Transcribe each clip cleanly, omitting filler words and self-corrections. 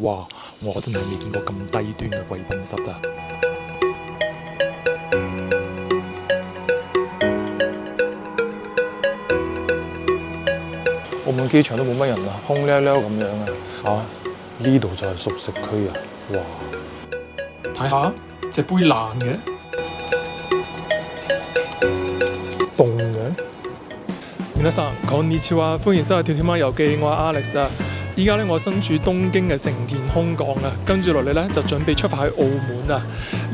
哇！我真係未見過咁低端嘅貴賓室啊！澳門機場都冇乜人啊，空溜溜咁樣啊！呢度就係熟食區啊！哇！睇下隻杯爛嘅，凍嘅。皆さんこんにちは，歡迎收睇《跳跳貓遊記》，我係 Alex 啊！依家咧我身處東京嘅成田空港啊，跟住落嚟咧就準備出發去澳門啊！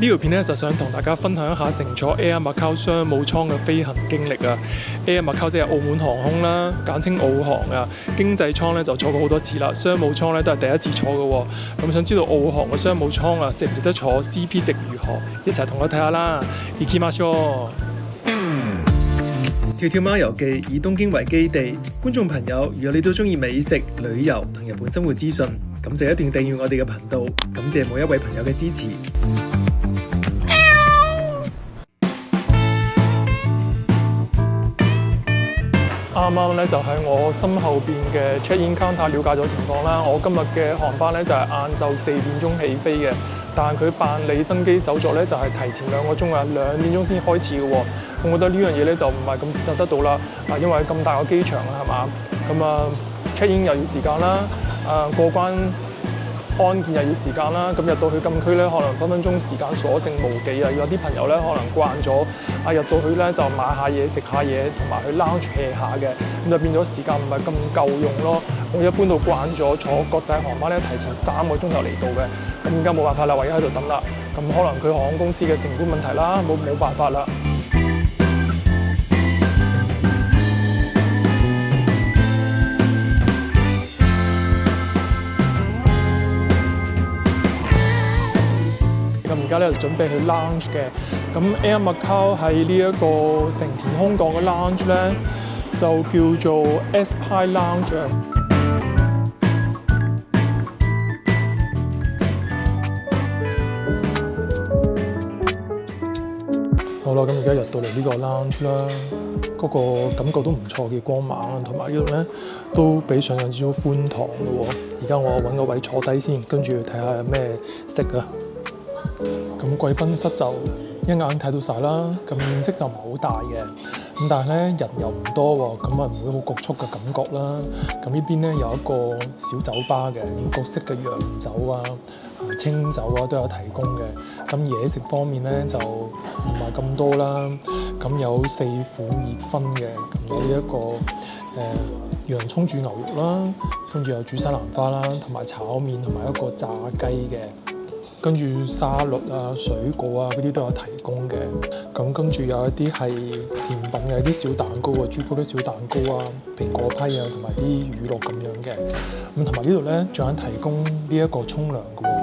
呢條片咧就想同大家分享一下乘坐 Air Macau 商務艙嘅飛行經歷啊！Air Macau 即係澳門航空啦，簡稱澳航啊。經濟艙咧就坐過好多次啦，商務艙咧都係第一次坐嘅喎。咁想知道澳航嘅商務艙啊，值唔值得坐 ？CP 值如何？一齊同我睇下啦！行きましょう。跳跳貓遊記以東京為基地，觀眾朋友，如果你都中意美食、旅遊同日本生活資訊，咁就一定訂閱我哋嘅頻道，感謝每一位朋友嘅支持。啱啱咧就喺我身後邊嘅 check-in counter 了解咗情況啦。我今日嘅航班咧就係晏晝4點鐘起飛嘅，但係佢辦理登機手續咧就係提前2個鐘啊，2點鐘先開始嘅喎。我覺得呢樣嘢咧就唔係咁接受得到啦。因為咁大個機場啊，係嘛？咁check-in 又要時間啦，過關安檢又要時間啦，咁入到去禁區咧，可能分分鐘時間所剩無幾啊！有啲朋友咧可能慣咗入到去咧就買下嘢、食下嘢，同埋去 lounge hea 下嘅，咁就變咗時間唔係咁夠用咯。我一般都慣咗坐國際航班咧，提前3個鐘頭嚟到嘅，咁而家冇辦法啦，唯有喺度等啦。咁可能佢航空公司嘅成本問題啦，冇辦法啦。而家咧就準備去 lounge 嘅，咁 Air Macau 喺呢一個成田空港嘅 lounge 咧，就叫做 Aspire Lounge。好啦，咁而家入到嚟呢個 lounge 啦，嗰個感覺都唔錯嘅光猛，同埋呢度咧都比想象之中寬敞嘅喎。而家我揾個位坐低先，跟住睇下有咩食啊！咁貴賓室就一眼睇到晒啦，咁面積就唔係好大嘅，咁但係咧人又唔多喎，咁啊唔會好局促嘅感覺啦。咁呢邊咧有一個小酒吧嘅，各式嘅洋酒啊、清酒啊都有提供嘅。咁嘢食方面咧就唔係咁多啦，咁有4款熱葷嘅，咁有呢一個洋葱煮牛肉啦，跟住有煮西蘭花啦，同埋炒麵同埋一個炸雞嘅。跟住沙律啊、水果啊嗰啲都有提供嘅，咁跟住有一啲係甜品嘅，啲小蛋糕啊、朱古力小蛋糕啊、蘋果批啊，同埋啲乳酪咁樣嘅。咁同埋呢度咧仲有提供呢一個沖涼嘅喎。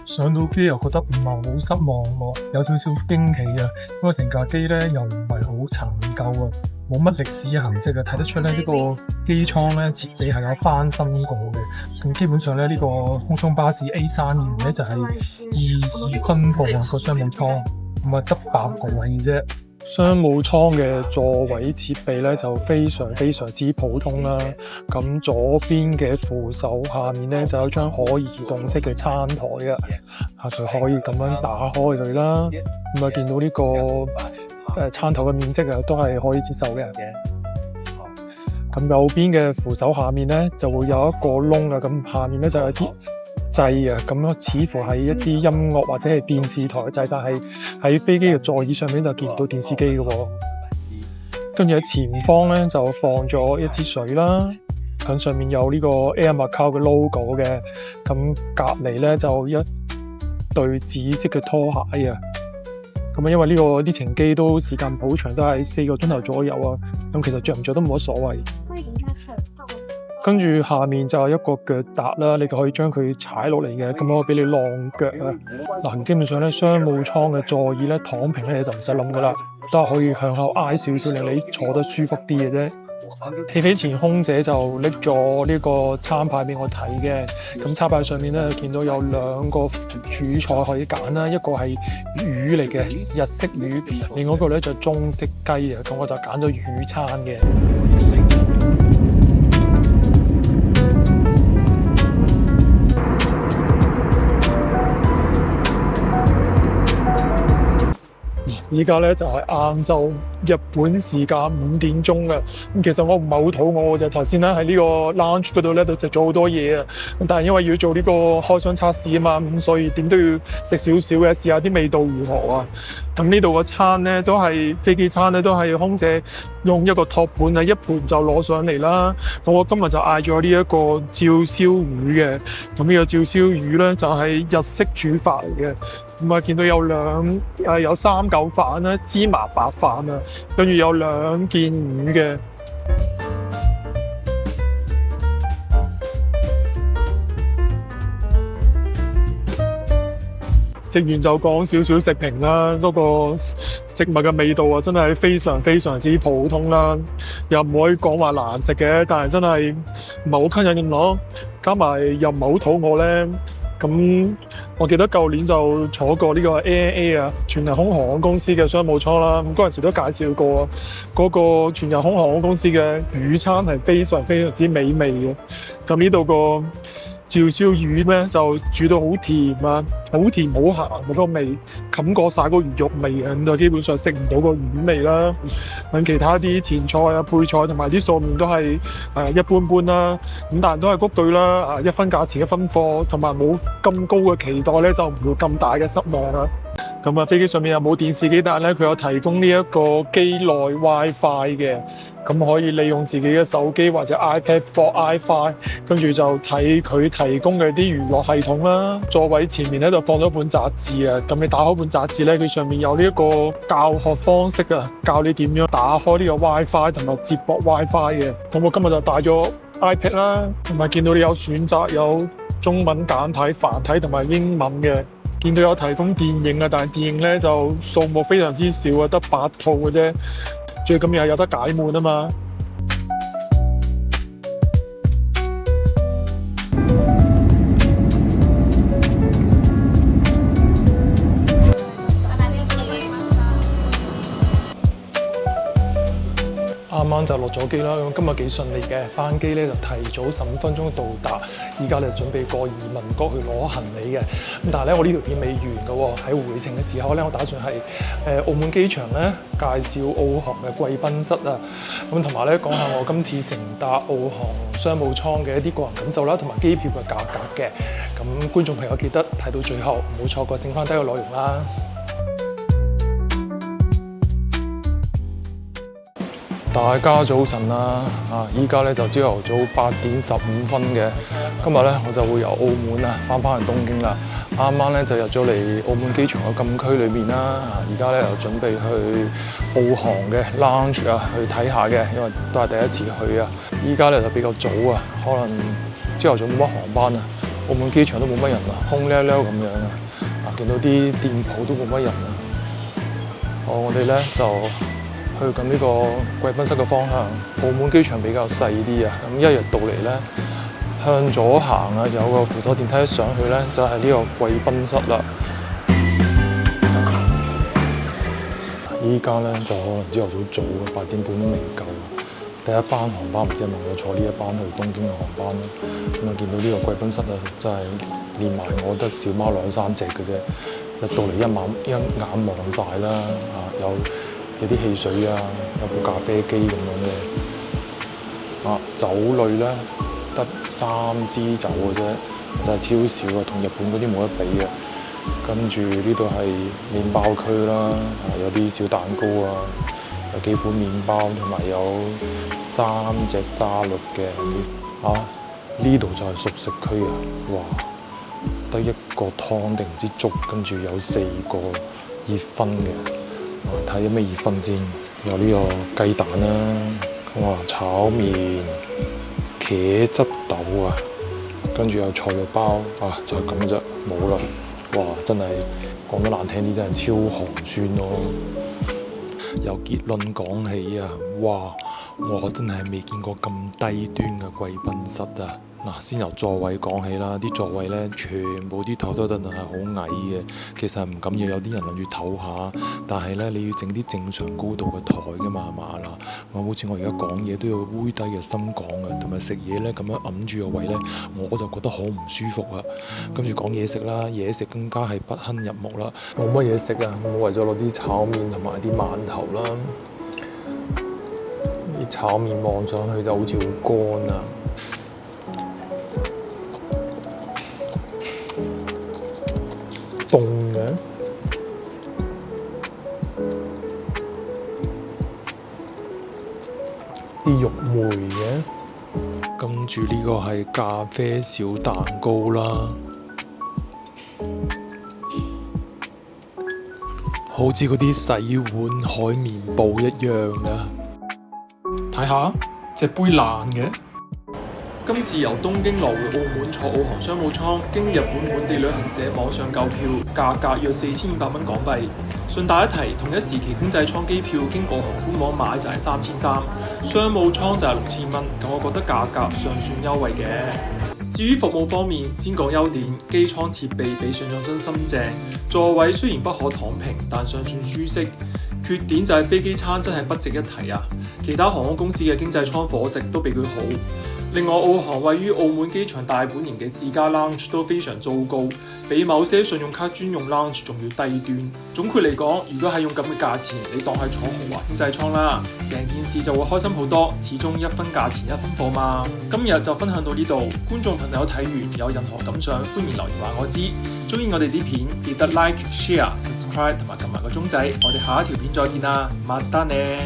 上到機又覺得唔係好失望喎，有少少驚喜啊！因為成架機咧又唔係好陳舊啊，冇乜歷史痕跡啊，睇得出咧呢個機艙咧設備係有翻新過嘅。咁基本上咧呢個空中巴士 A320咧就係二分佈啊個商務艙，唔係得8個位啫。商務艙嘅座位設備咧就非常之普通啦。咁左邊嘅扶手下面咧就有張可移動式嘅餐台啊，就可以咁樣打開佢啦。咁啊見到呢個餐台嘅面積啊都係可以接受嘅。咁右邊嘅扶手下面咧就會有一個窿啊，咁下面咧就有啲掣啊，咁樣似乎係一啲音樂或者係電視台嘅掣，但係喺飛機嘅座椅上面就見唔到電視機嘅喎。跟住喺前方咧就放咗一支水啦，咁上面有呢個 Air Macau 嘅 logo 嘅，咁隔離咧就一對紫色嘅拖鞋啊。咁因為呢個啲程機都時間好長，都係4個鐘頭左右啊，咁其實着唔着都冇乜所謂。跟住下面就係一個腳踏啦，你可以將佢踩落嚟嘅，咁我俾你晾腳啊。嗱，基本上咧商務艙嘅座椅咧躺平咧就唔使諗噶啦，都係可以向後挨少少，令你坐得舒服啲嘅啫。起飛前空姐就拎咗呢個餐牌俾我睇嘅，咁餐牌上面咧見到有2個主菜可以揀啦，一個係魚嚟嘅日式魚，另外一個咧就中式雞啊，咁我就揀咗魚餐嘅。依家咧就係晏晝日本時間5點鐘啦。咁其實我唔係好肚餓嘅，頭先咧喺呢個 lunch 嗰度咧就食咗好多嘢啊。咁但係因為要做呢個開箱測試啊嘛，咁所以點都要食少少嘅，試下啲味道如何啊。咁呢度個餐咧都係飛機餐咧，都係空姐用一個托盤啊，一盤就攞上嚟啦。咁我今日就嗌咗呢一個照燒魚嘅。咁呢個照燒魚咧就係日式煮法嚟嘅。咁啊，見到有有3嚿飯啦，芝麻白飯啊，跟住有2件魚嘅。食完就講少少食評啦，嗰個食物嘅味道啊，真係非常非常之普通啦，又唔可以講話難食嘅，但係真係唔係好吸引咯，加埋又唔係好肚餓咧。咁我記得舊年就坐過呢個 ANA 啊，全日空航空公司嘅商務艙啦。咁嗰陣時都介紹過嗰個全日空航空公司嘅魚餐係非常非常之美味嘅。咁呢度個照燒魚咧就煮到好甜啊，好甜好鹹嗰個味，冚過晒個魚肉味嘅，咁就基本上食唔到個魚味啦。咁其他啲前菜啊、配菜同埋啲素麵都係一般般啦。咁但係都係嗰句啦，一分價錢一分貨，同埋冇咁高嘅期待咧，就唔會咁大嘅失望啦。咁啊，飛機上面又冇電視機，但係咧佢有提供呢一個機內 WiFi 嘅，咁可以利用自己嘅手機或者 iPad 播 WiFi，跟住就睇佢提供嘅啲娛樂系統啦。座位前面咧就放咗本雜誌啊，咁你打開本雜誌咧，佢上面有呢一個教學方式啊，教你點樣打開呢個 WiFi 同埋接駁 WiFi 嘅。咁我今日就帶咗 iPad 啦，同埋見到你有選擇有中文簡體、繁體同埋英文嘅。見到有提供電影啊，但係電影咧就數目非常之少啊，得8套嘅啫。最緊要係有得解悶啊嘛。啱啱就落咗機啦，咁今日幾順利嘅，班機咧就提早15分鐘到達，依家咧準備過移民局去攞行李嘅。咁但係咧，我呢條片未完嘅喎，喺回程嘅時候咧，我打算係澳門機場咧介紹澳航嘅貴賓室啊，咁同埋咧講下我今次乘搭澳航商務艙嘅一啲個人感受啦，同埋機票嘅價格嘅。咁觀眾朋友記得睇到最後，唔好錯過剩翻低嘅內容啦。大家早晨啦！依家咧就朝頭早8點15分嘅。今日咧我就會由澳門翻去東京啦。啱啱咧就入咗嚟澳門機場嘅禁區裏面啦。而家咧就準備去澳航嘅 lounge 去睇下嘅，因為都係第一次去啊。依家咧就比較早啊，可能朝頭早冇乜航班啊。澳門機場都冇乜人啊，空溜溜咁樣啊。見到啲店鋪都冇乜人啊。我哋咧就去緊呢個貴賓室嘅方向，澳門機場比較細啲啊，咁一入到嚟咧，向左行啊，有個扶手電梯上去咧，就係呢個貴賓室啦。依家咧就可能朝頭早8點半都未夠，第一班航班唔知係咪我坐呢一班去東京嘅航班啦。咁啊見到呢個貴賓室啊，真係連埋我得小貓2、3隻嘅啫，入到嚟一眼望晒啦，有啲汽水啊，有部咖啡機咁樣嘅。酒類咧得3支酒嘅啫，就係超少啊，同日本嗰啲冇得比嘅。跟住呢度係麵包區啦，有啲小蛋糕啊，有幾款麵包，同埋有3隻沙律嘅。呢度就係熟食區啊！哇，得1個湯定唔知粥，跟住有4個熱葷嘅。睇有咩熱葷先，有呢個雞蛋啦，炒麵、茄汁豆啊，跟住有菜肉包就係咁啫，冇啦。哇，真係講得難聽啲，真係超寒酸咯。由結論講起啊，哇，我真係未見過咁低端嘅貴賓室啊！嗱，先由座位講起啦，啲座位呢，全部啲台都真係好矮嘅，其實唔緊要，有啲人諗住唞下，但係呢，你要整啲正常高度嘅台㗎嘛啦。好似我而家講嘢都要煨低個心講嘅，同埋食嘢呢，咁樣揞住個位呢，我就覺得好唔舒服啊。跟住講嘢食啦，嘢食更加係不堪入目啦，冇乜嘢食啊，我為咗攞啲炒麵同埋啲饅頭啦。啲炒麵望上去就好似好乾啊，凍嘅，啲肉梅嘅，跟住呢個係咖啡小蛋糕啦，好似嗰啲洗碗海綿布一樣啊！睇下隻杯爛嘅。今次由東京來回澳門坐澳航商務艙，經日本本地旅行社網上購票，價格約4500蚊港幣。順帶一提，同一時期經濟艙機票經澳航官網買就係3300，商務艙就係6000蚊。咁我覺得價格尚算優惠嘅。至於服務方面，先講優點，機艙設備比想像中心正，座位雖然不可躺平，但尚算舒適。缺點就係飛機餐真係不值一提啊！其他航空公司嘅經濟艙伙食都比佢好。另外，澳航位於澳門機場大本營嘅自家 lounge 都非常糟糕，比某些信用卡專用 lounge 仲要低端。總括嚟講，如果係用咁嘅價錢，你當係坐豪華經濟艙啦，成件事就會開心好多。始終一分價錢一分貨嘛。今日就分享到呢度，觀眾朋友睇完有任何感想，歡迎留言話我知。鍾意我哋啲片，記得 like、share、subscribe 同埋撳埋個鐘仔。我哋下一條片再見啦，またね。